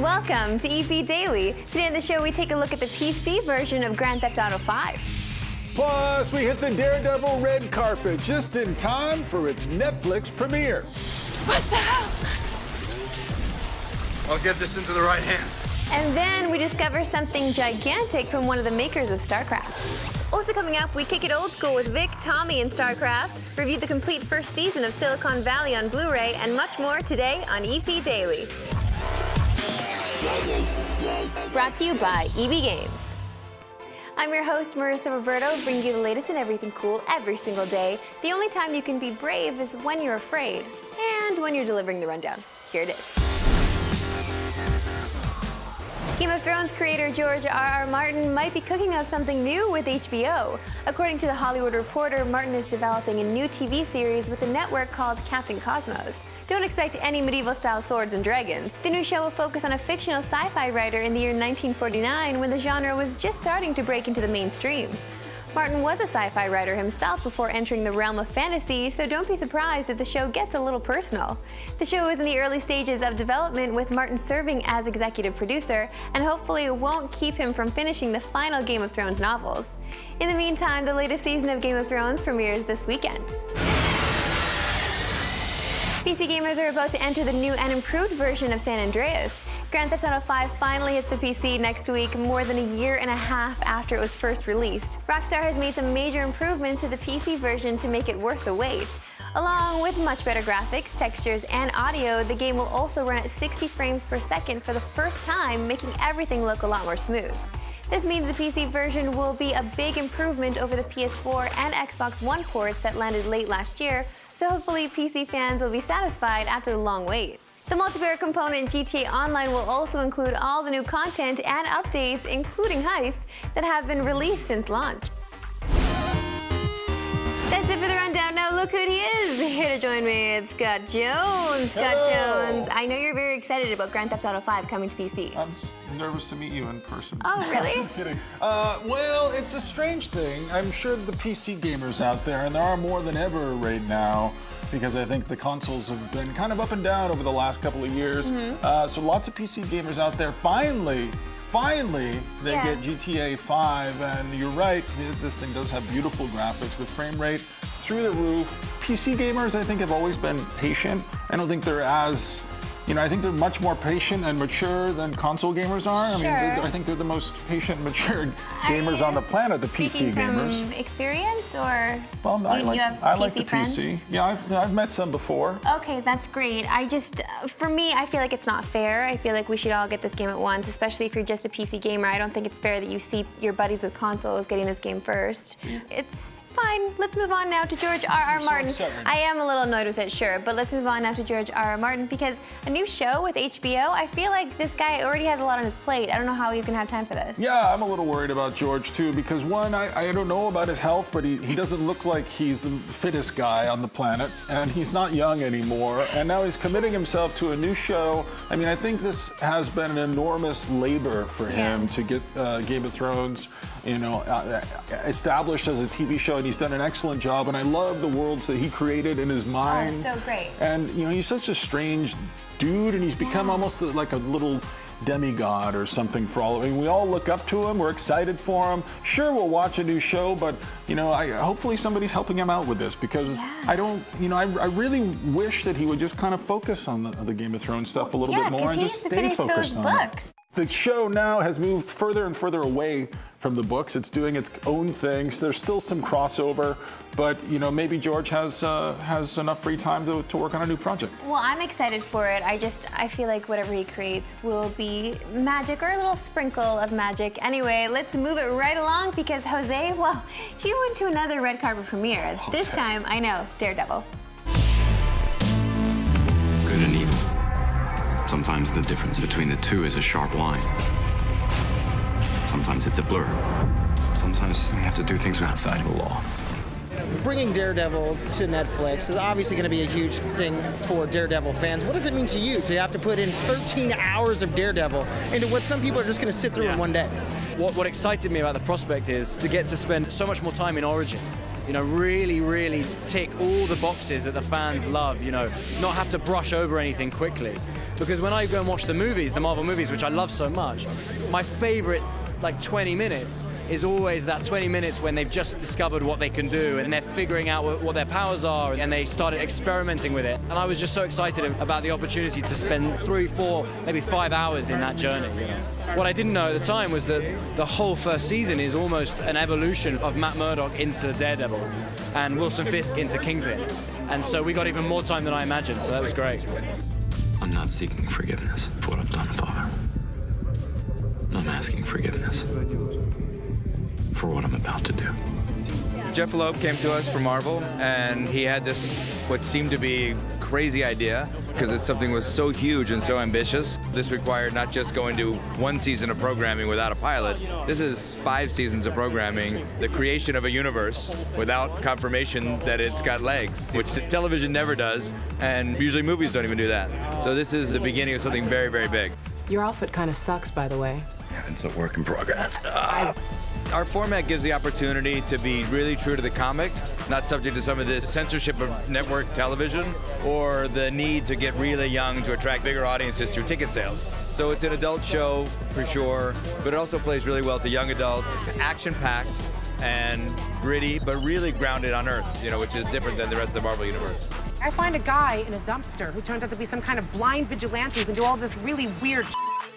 Welcome to EP Daily. Today on the show, we take a look at the PC version of Grand Theft Auto 5. Plus, we hit the Daredevil red carpet just in time for its Netflix premiere. What the hell? I'll get this into the right hands. And then we discover something gigantic from one of the makers of Starcraft. Also coming up, we kick it old school with Vic, Tommy, and Starcraft, review the complete first season of Silicon Valley on Blu-ray, and much more today on EP Daily. Brought to you by EB Games. I'm your host, Marissa Roberto, bringing you the latest in everything cool every single day. The only time you can be brave is when you're afraid, and when you're delivering the rundown. Here it is. Game of Thrones creator George R.R. Martin might be cooking up something new with HBO. According to The Hollywood Reporter, Martin is developing a new TV series with a network called Captain Cosmos. Don't expect any medieval-style swords and dragons. The new show will focus on a fictional sci-fi writer in the year 1949 when the genre was just starting to break into the mainstream. Martin was a sci-fi writer himself before entering the realm of fantasy, so don't be surprised if the show gets a little personal. The show is in the early stages of development, with Martin serving as executive producer, and hopefully it won't keep him from finishing the final Game of Thrones novels. In the meantime, the latest season of Game of Thrones premieres this weekend. PC gamers are about to enter the new and improved version of San Andreas. Grand Theft Auto 5 finally hits the PC next week, more than a year and a half after it was first released. Rockstar has made some major improvements to the PC version to make it worth the wait. Along with much better graphics, textures, and audio, the game will also run at 60 frames per second for the first time, making everything look a lot more smooth. This means the PC version will be a big improvement over the PS4 and Xbox One ports that landed late last year, so hopefully PC fans will be satisfied after the long wait. The multiplayer component GTA Online will also include all the new content and updates, including heists, that have been released since launch. That's it for the rundown. Now look who he is. Here to join me, it's Scott Jones. Scott Jones, I know you're very excited about Grand Theft Auto 5 coming to PC. I'm nervous to meet you in person. Oh, really? Just kidding. Well, it's a strange thing. I'm sure the PC gamers out there, and there are more than ever right now, because I think the consoles have been kind of up and down over the last couple of years. So lots of PC gamers out there finally they get GTA 5, and you're right, this thing does have beautiful graphics, the frame rate through the roof. PC gamers, I think, have always been patient. I don't think they're as, I think they're much more patient and mature than console gamers are. Sure. I mean, I think they're the most patient, mature gamers on the planet, the PC gamers. From experience, or well, I like the friends? PC. Yeah, I've met some before. Okay, that's great. For me, I feel like it's not fair. I feel like we should all get this game at once, especially if you're just a PC gamer. I don't think it's fair that you see your buddies with consoles getting this game first. It's fine. Let's move on now to George R.R. Martin. I am a little annoyed with it, sure, but let's move on now to George R.R. Martin, because a new show with HBO, I feel like this guy already has a lot on his plate. I don't know how he's gonna have time for this. Yeah, I'm a little worried about George too, because one, I don't know about his health, but he doesn't look like he's the fittest guy on the planet, and he's not young anymore, and now he's committing himself to a new show. I mean, I think this has been an enormous labor for him to get Game of Thrones, established as a TV show, and he's done an excellent job, and I love the worlds that he created in his mind. Oh, so great. And he's such a strange dude, and he's become almost like a little demigod or something for all of it. We all look up to him. We're excited for him. Sure, we'll watch a new show, but hopefully somebody's helping him out with this, because I really wish that he would just kind of focus on the Game of Thrones stuff a little bit more and just stay focused on it. The show now has moved further and further away from the books. It's doing its own things. There's still some crossover, but maybe George has enough free time to work on a new project. Well, I'm excited for it. I feel like whatever he creates will be magic, or a little sprinkle of magic. Anyway, let's move it right along, because Jose, well, he went to another red carpet premiere. Jose. This time, I know, Daredevil. Good and evil. Sometimes the difference between the two is a sharp line. Sometimes it's a blur. Sometimes we have to do things outside of the law. Bringing Daredevil to Netflix is obviously going to be a huge thing for Daredevil fans. What does it mean to you to have to put in 13 hours of Daredevil into what some people are just going to sit through in one day? What excited me about the prospect is to get to spend so much more time in Origin. Really tick all the boxes that the fans love, not have to brush over anything quickly. Because when I go and watch the movies, the Marvel movies, which I love so much, my favorite like 20 minutes is always that 20 minutes when they've just discovered what they can do and they're figuring out what their powers are and they started experimenting with it. And I was just so excited about the opportunity to spend 3, 4, maybe 5 hours in that journey. You know? What I didn't know at the time was that the whole first season is almost an evolution of Matt Murdock into Daredevil and Wilson Fisk into Kingpin. And so we got even more time than I imagined, so that was great. I'm not seeking forgiveness for what I've done, Father. I'm asking forgiveness for what I'm about to do. Jeff Loeb came to us from Marvel, and he had this, what seemed to be crazy idea, because it's something was so huge and so ambitious. This required not just going to one season of programming without a pilot. This is 5 seasons of programming, the creation of a universe without confirmation that it's got legs, which television never does, and usually movies don't even do that. So this is the beginning of something very, very big. Your outfit kind of sucks, by the way. It's a work in progress. Our format gives the opportunity to be really true to the comic, not subject to some of this censorship of network television or the need to get really young to attract bigger audiences through ticket sales. So it's an adult show for sure, but it also plays really well to young adults, action-packed and gritty, but really grounded on Earth, you know, which is different than the rest of the Marvel Universe. I find a guy in a dumpster who turns out to be some kind of blind vigilante who can do all this really weird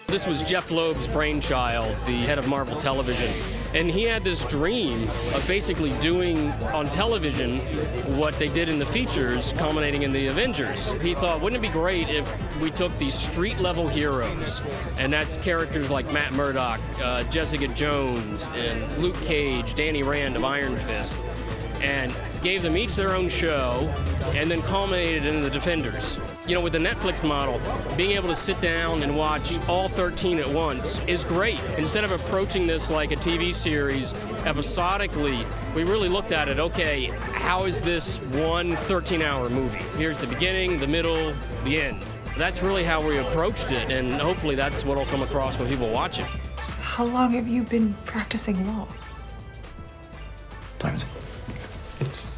This was Jeff Loeb's brainchild, the head of Marvel Television. And he had this dream of basically doing on television what they did in the features, culminating in the Avengers. He thought, wouldn't it be great if we took these street-level heroes, and that's characters like Matt Murdock, Jessica Jones, and Luke Cage, Danny Rand of Iron Fist, and gave them each their own show, and then culminated in the Defenders. You know, with the Netflix model, being able to sit down and watch all 13 at once is great. Instead of approaching this like a TV series episodically, we really looked at it, okay, how is this one 13-hour movie? Here's the beginning, the middle, the end. That's really how we approached it, and hopefully that's what will come across when people watch it. How long have you been practicing law? Time is it? It's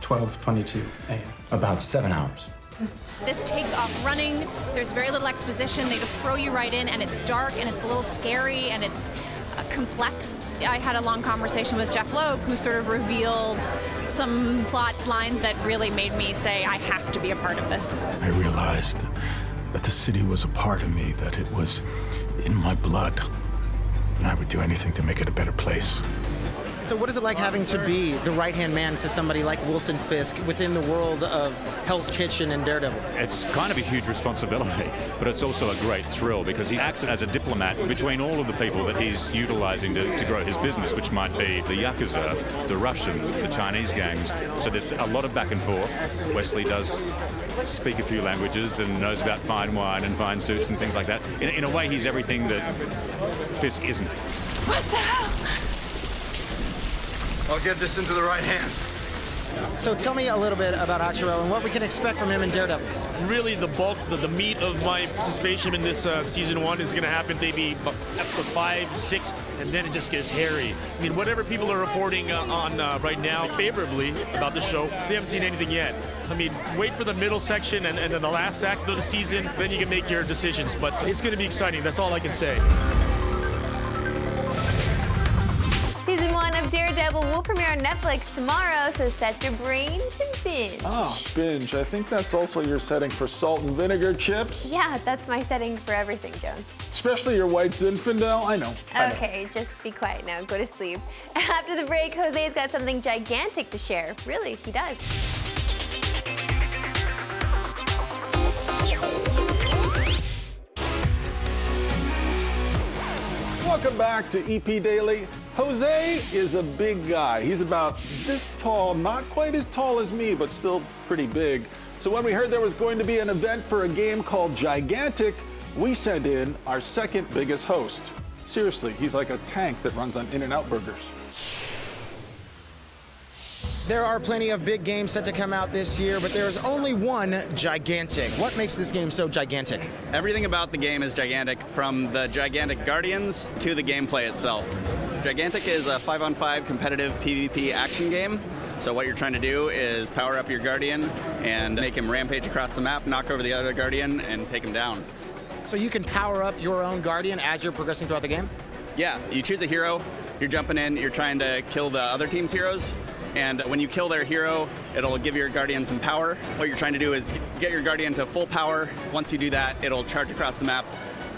12:22 a.m. About 7 hours. This takes off running. There's very little exposition. They just throw you right in, and it's dark, and it's a little scary, and it's complex. I had a long conversation with Jeff Loeb, who sort of revealed some plot lines that really made me say, I have to be a part of this. I realized that the city was a part of me, that it was in my blood, and I would do anything to make it a better place. So what is it like having to be the right-hand man to somebody like Wilson Fisk within the world of Hell's Kitchen and Daredevil? It's kind of a huge responsibility, but it's also a great thrill because he acts as a diplomat between all of the people that he's utilizing to grow his business, which might be the Yakuza, the Russians, the Chinese gangs. So there's a lot of back and forth. Wesley does speak a few languages and knows about fine wine and fine suits and things like that. In a way, he's everything that Fisk isn't. What the hell? I'll get this into the right hands. So tell me a little bit about Achiro and what we can expect from him in Daredevil. Really, the bulk, the meat of my participation in this season 1 is going to happen maybe episode 5, 6, and then it just gets hairy. I mean, whatever people are reporting on right now favorably about the show, they haven't seen anything yet. I mean, wait for the middle section and then the last act of the season, then you can make your decisions. But it's going to be exciting. That's all I can say. Season 1 of Daredevil will premiere on Netflix tomorrow, so set your brain to binge. Oh, binge. I think that's also your setting for salt and vinegar chips. Yeah, that's my setting for everything, Jones. Especially your white Zinfandel. I know. Okay, just be quiet now. Go to sleep. After the break, Jose's got something gigantic to share. Really, he does. Welcome back to EP Daily. Jose is a big guy. He's about this tall, not quite as tall as me, but still pretty big. So when we heard there was going to be an event for a game called Gigantic, we sent in our second biggest host. Seriously, he's like a tank that runs on In-N-Out burgers. There are plenty of big games set to come out this year, but there is only one Gigantic. What makes this game so gigantic? Everything about the game is gigantic, from the gigantic guardians to the gameplay itself. Gigantic is a 5-on-5 competitive PvP action game. So what you're trying to do is power up your guardian and make him rampage across the map, knock over the other guardian, and take him down. So you can power up your own Guardian as you're progressing throughout the game? Yeah, you choose a hero, you're jumping in, you're trying to kill the other team's heroes, and when you kill their hero, it'll give your Guardian some power. What you're trying to do is get your Guardian to full power. Once you do that, it'll charge across the map,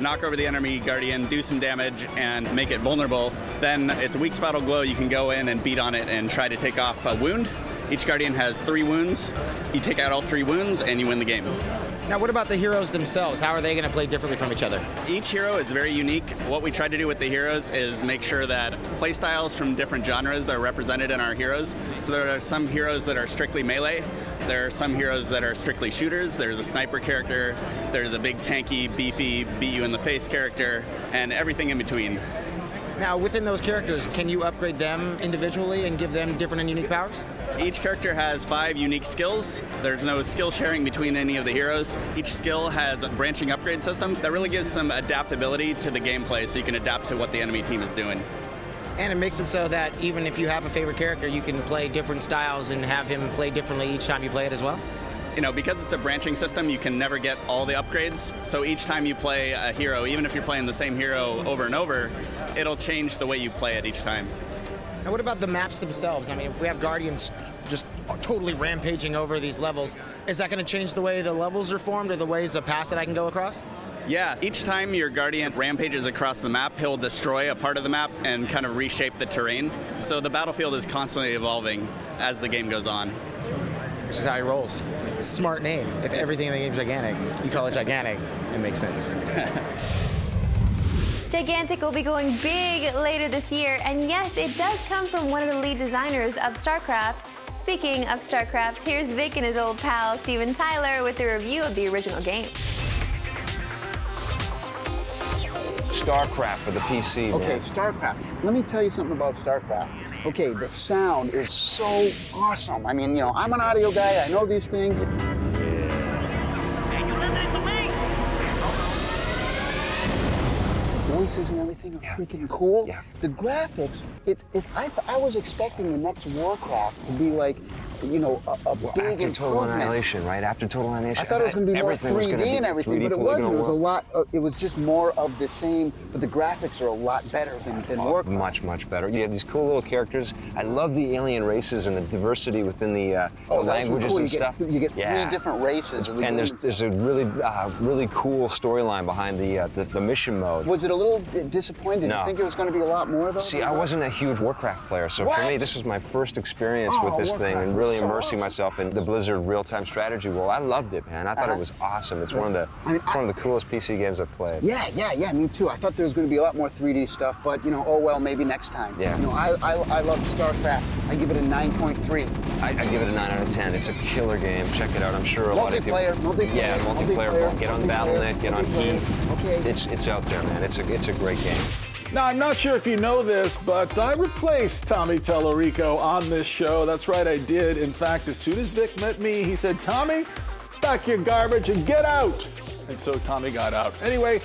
knock over the enemy Guardian, do some damage, and make it vulnerable. Then it's a weak spot will glow, you can go in and beat on it and try to take off a wound. Each Guardian has 3 wounds. You take out all 3 wounds and you win the game. Now, what about the heroes themselves? How are they going to play differently from each other? Each hero is very unique. What we try to do with the heroes is make sure that playstyles from different genres are represented in our heroes. So there are some heroes that are strictly melee. There are some heroes that are strictly shooters. There's a sniper character. There's a big tanky, beefy, beat you in the face character, and everything in between. Now, within those characters, can you upgrade them individually and give them different and unique powers? Each character has 5 unique skills. There's no skill sharing between any of the heroes. Each skill has branching upgrade systems that really gives some adaptability to the gameplay, so you can adapt to what the enemy team is doing. And it makes it so that even if you have a favorite character, you can play different styles and have him play differently each time you play it as well? You know, because it's a branching system, you can never get all the upgrades. So each time you play a hero, even if you're playing the same hero over and over, it'll change the way you play it each time. Now, what about the maps themselves? I mean, if we have Guardians just totally rampaging over these levels, is that going to change the way the levels are formed or the ways of paths that I can go across? Yeah, each time your Guardian rampages across the map, he'll destroy a part of the map and kind of reshape the terrain. So the battlefield is constantly evolving as the game goes on. This is how he rolls. Smart name. If everything in the game's gigantic, you call it gigantic, it makes sense. Gigantic will be going big later this year, and yes, it does come from one of the lead designers of Starcraft. Speaking of Starcraft, here's Vic and his old pal Steven Tyler with a review of the original game. Starcraft for the PC, man. Okay, Starcraft. Let me tell you something about Starcraft. Okay, the sound is so awesome. I mean, you know, I'm an audio guy, I know these things. The voices and everything are freaking cool. Yeah. The graphics, I was expecting the next Warcraft to be like, you know, a big after Total improvement. Annihilation, right? After Total Annihilation. I thought it was going to be more everything was 3D gonna be and everything, 3D but it wasn't. It was a world. lot. It was just more of the same, but the graphics are a lot better than Warcraft. Much, much better. You have these cool little characters. I love the alien races and the diversity within the languages cool. and stuff. You get 3 different races. And there's a really cool storyline behind the mission mode. Was it a little disappointing? No. Did you think it was going to be a lot more though? See, I wasn't a huge Warcraft player, so for me, this was my first experience with this thing and really immersing myself in the Blizzard real-time strategy world. I loved it, man. I thought it was awesome. It's one of the coolest PC games I've played. Yeah, me too. I thought there was going to be a lot more 3D stuff, but you know, oh well, maybe next time. Yeah. You know, I love StarCraft. I give it a 9.3. I give it a 9 out of 10. It's a killer game. Check it out. I'm sure a lot of people. Multiplayer. Yeah, multiplayer. Get on Battle.net. Get on Heat. Okay. It's out there, man. It's a great game. Now, I'm not sure if you know this, but I replaced Tommy Tellerico on this show. That's right, I did. In fact, as soon as Vic met me, he said, "Tommy, pack your garbage and get out." And so Tommy got out. Anyway,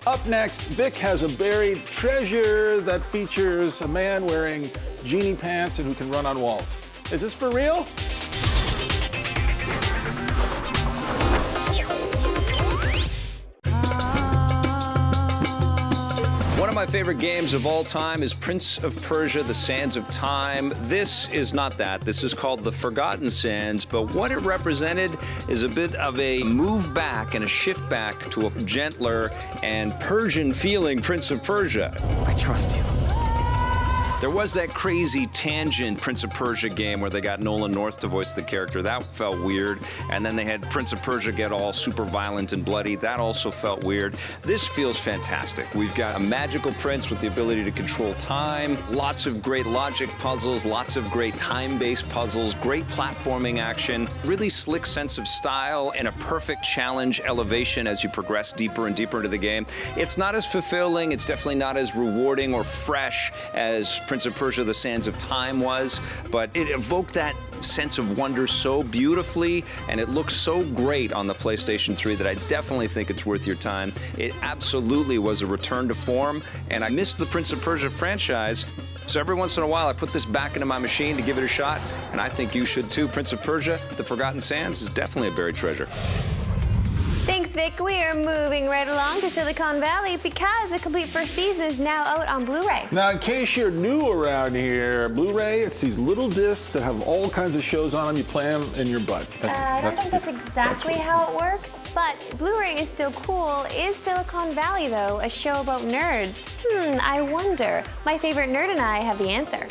up next, Vic has a buried treasure that features a man wearing genie pants and who can run on walls. Is this for real? One of my favorite games of all time is Prince of Persia, The Sands of Time. This is not that. This is called The Forgotten Sands, but what it represented is a bit of a move back and a shift back to a gentler and Persian-feeling Prince of Persia. I trust you. There was that crazy tangent Prince of Persia game where they got Nolan North to voice the character. That felt weird. And then they had Prince of Persia get all super violent and bloody. That also felt weird. This feels fantastic. We've got a magical prince with the ability to control time, lots of great logic puzzles, lots of great time-based puzzles, great platforming action, really slick sense of style, and a perfect challenge elevation as you progress deeper and deeper into the game. It's not as fulfilling. It's definitely not as rewarding or fresh as Prince of Persia, The Sands of Time was, but it evoked that sense of wonder so beautifully, and it looks so great on the PlayStation 3 that I definitely think it's worth your time. It absolutely was a return to form, and I missed the Prince of Persia franchise, so every once in a while I put this back into my machine to give it a shot, and I think you should too. Prince of Persia, The Forgotten Sands is definitely a buried treasure. Thanks, Vic. We are moving right along to Silicon Valley because the complete first season is now out on Blu-ray. Now, in case you're new around here, Blu-ray, it's these little discs that have all kinds of shows on them. You play them in your butt. I don't think that's exactly how it works, but Blu-ray is still cool. Is Silicon Valley, though, a show about nerds? I wonder. My favorite nerd and I have the answer.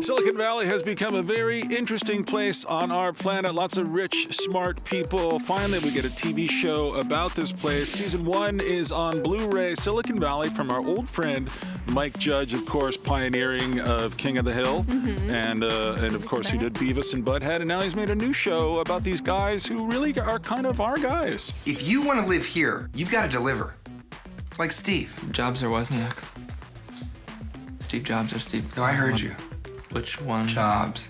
Silicon Valley has become a very interesting place on our planet. Lots of rich, smart people. Finally, we get a TV show about this place. Season 1 is on Blu-ray. Silicon Valley, from our old friend Mike Judge, of course, pioneering of King of the Hill. And of course, he did Beavis and Butthead. And now he's made a new show about these guys who really are kind of our guys. If you want to live here, you've got to deliver. Like Steve. Jobs or Wozniak? Steve Jobs or Steve... No, I heard you. Which one? Jobs.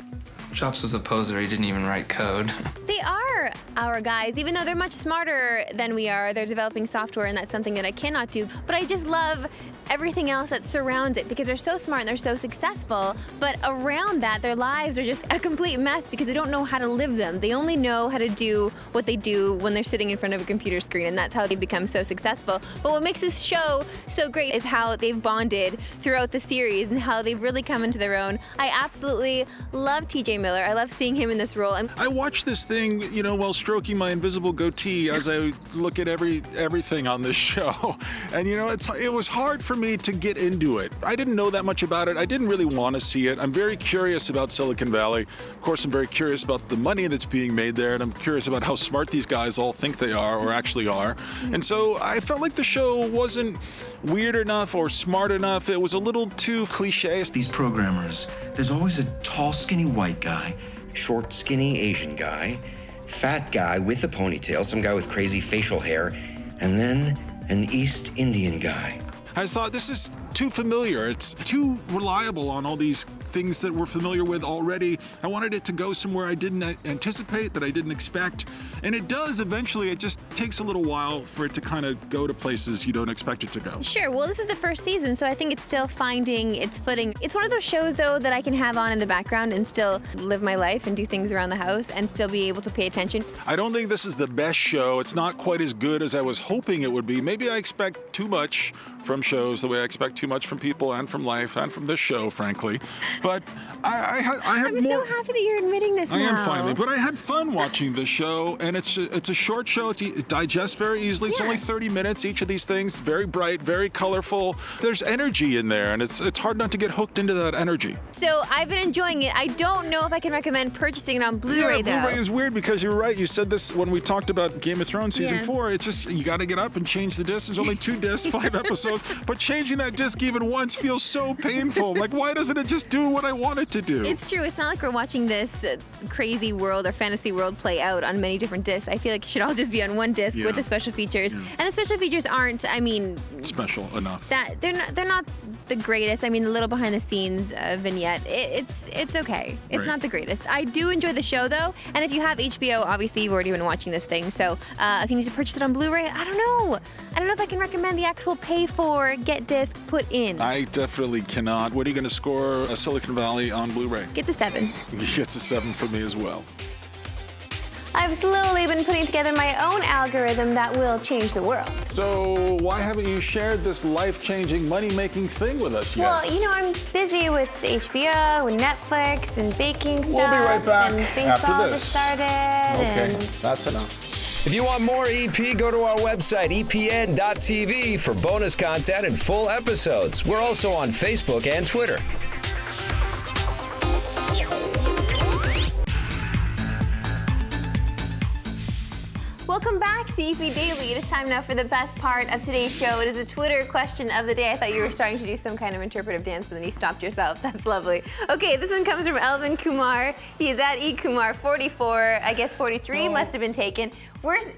Jobs was a poser. He didn't even write code. They are our guys, even though they're much smarter than we are. They're developing software, and that's something that I cannot do. But I just love everything else that surrounds it because they're so smart and they're so successful. But around that, their lives are just a complete mess because they don't know how to live them. They only know how to do what they do when they're sitting in front of a computer screen, and that's how they become so successful. But what makes this show so great is how they've bonded throughout the series and how they've really come into their own. I absolutely love TJ Miller. I love seeing him in this role. I watch this thing, while stroking my invisible goatee as I look at everything on this show. And, it was hard for me to get into it. I didn't know that much about it. I didn't really want to see it. I'm very curious about Silicon Valley. Of course, I'm very curious about the money that's being made there, and I'm curious about how smart these guys all think they are or actually are. And so I felt like the show wasn't weird enough or smart enough. It was a little too cliche. These programmers, there's always a tall, skinny white guy, short, skinny Asian guy, fat guy with a ponytail, some guy with crazy facial hair, and then an East Indian guy. I thought this is too familiar. It's too reliable on all these things that we're familiar with already. I wanted it to go somewhere I didn't anticipate, that I didn't expect. And it does eventually. It just takes a little while for it to kind of go to places you don't expect it to go. Sure. Well, this is the first season, so I think it's still finding its footing. It's one of those shows, though, that I can have on in the background and still live my life and do things around the house and still be able to pay attention. I don't think this is the best show. It's not quite as good as I was hoping it would be. Maybe I expect too much from shows the way I expect too much from people and from life and from this show, frankly. But I had more. I'm so happy that you're admitting this now. I am finally. But I had fun watching this show, and it's a short show. It digests very easily. It's only 30 minutes, each of these things. Very bright, very colorful. There's energy in there, and it's hard not to get hooked into that energy. So I've been enjoying it. I don't know if I can recommend purchasing it on Blu-ray, though. Blu-ray is weird because you're right. You said this when we talked about Game of Thrones Season 4. It's just, you got to get up and change the disc. There's only 2 discs, 5 episodes. But changing that disc even once feels so painful. Like, why doesn't it just do what I want it to do? It's true. It's not like we're watching this crazy world or fantasy world play out on many different discs. I feel like it should all just be on one disc with the special features. And the special features aren't, special enough. They're not the greatest. The little behind the scenes vignette. It's okay. It's not the greatest. I do enjoy the show, though. And if you have HBO, obviously you've already been watching this thing. So if you need to purchase it on Blu-ray, I don't know. I don't know if I can recommend the actual pay for, get disc, put in. I definitely cannot. What are you going to score a Silicon Valley on Blu-ray? Gets a 7. Gets a 7 for me as well. I've slowly been putting together my own algorithm that will change the world. So why haven't you shared this life-changing, money-making thing with us yet? Well, I'm busy with HBO and Netflix and baking stuff. We'll be right back and baseball after this. just started. Okay, and that's enough. If you want more EP, go to our website, epn.tv, for bonus content and full episodes. We're also on Facebook and Twitter. Welcome back to EP Daily. It is time now for the best part of today's show. It is a Twitter question of the day. I thought you were starting to do some kind of interpretive dance, but then you stopped yourself. That's lovely. Okay, this one comes from Elvin Kumar. He is at ekumar44. I guess 43 must have been taken.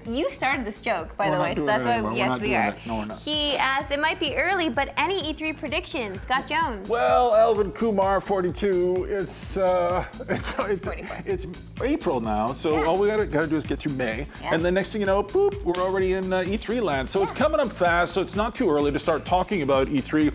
You started this joke, by the way, so that's why, yes, we are. No, we're not. He asked, it might be early, but any E3 predictions? Scott Jones. Well, Elvin Kumar, 42, it's April now, so all we gotta do is get through May, and the next thing you know, boop, we're already in E3 land. So it's coming up fast, so it's not too early to start talking about E3.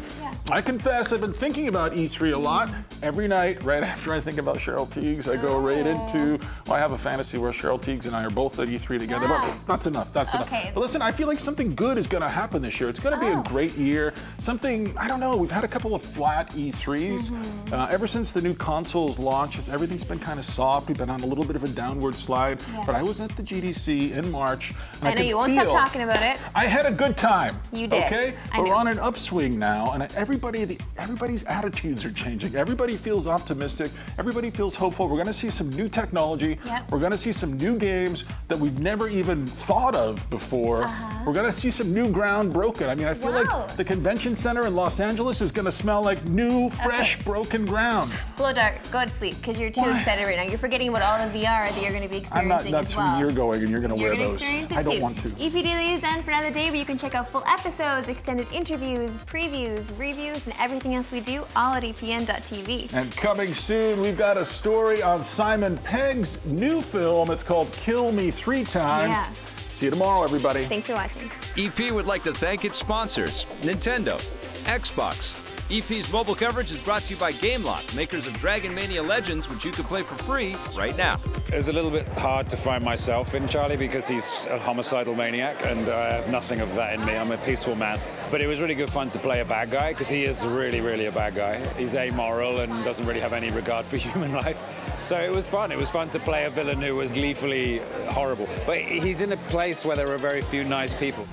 I confess I've been thinking about E3 a lot. Every night, right after I think about Cheryl Tiegs, I go right into, well, I have a fantasy where Cheryl Tiegs and I are both at E3 together, but that's enough, that's enough. But listen, I feel like something good is gonna happen this year. It's gonna be a great year. Something, I don't know, we've had a couple of flat E3s. Ever since the new consoles launched, everything's been kind of soft. We've been on a little bit of a downward slide, but I was at the GDC in March, and I know you won't stop talking about it. I had a good time. You did. Okay? We're on an upswing now, and everybody's attitudes are changing. Everybody feels optimistic. Everybody feels hopeful. We're going to see some new technology. We're going to see some new games that we've never even thought of before. We're going to see some new ground broken. I mean, I feel like the convention center in Los Angeles is going to smell like new, fresh, broken ground. Blow Dart, go to sleep, because you're too excited right now. You're forgetting about all the VR that you're going to be experiencing that's as well. where you're going, and you're going to wear those. I don't want to. EP Daily is done for another day, but you can check out full episodes, extended interviews, previews, reviews, and everything else we do, all at epn.tv. And coming soon, we've got a story on Simon Pegg's new film. It's called Kill Me 3 Times. See you tomorrow, everybody. Thanks for watching. EP would like to thank its sponsors, Nintendo, Xbox. EP's mobile coverage is brought to you by Gameloft, makers of Dragon Mania Legends, which you can play for free right now. It was a little bit hard to find myself in Charlie because he's a homicidal maniac, and I have nothing of that in me. I'm a peaceful man. But it was really good fun to play a bad guy, because he is really, really a bad guy. He's amoral and doesn't really have any regard for human life. So it was fun. It was fun to play a villain who was gleefully horrible. But he's in a place where there are very few nice people.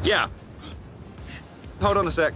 Yeah. Hold on a sec.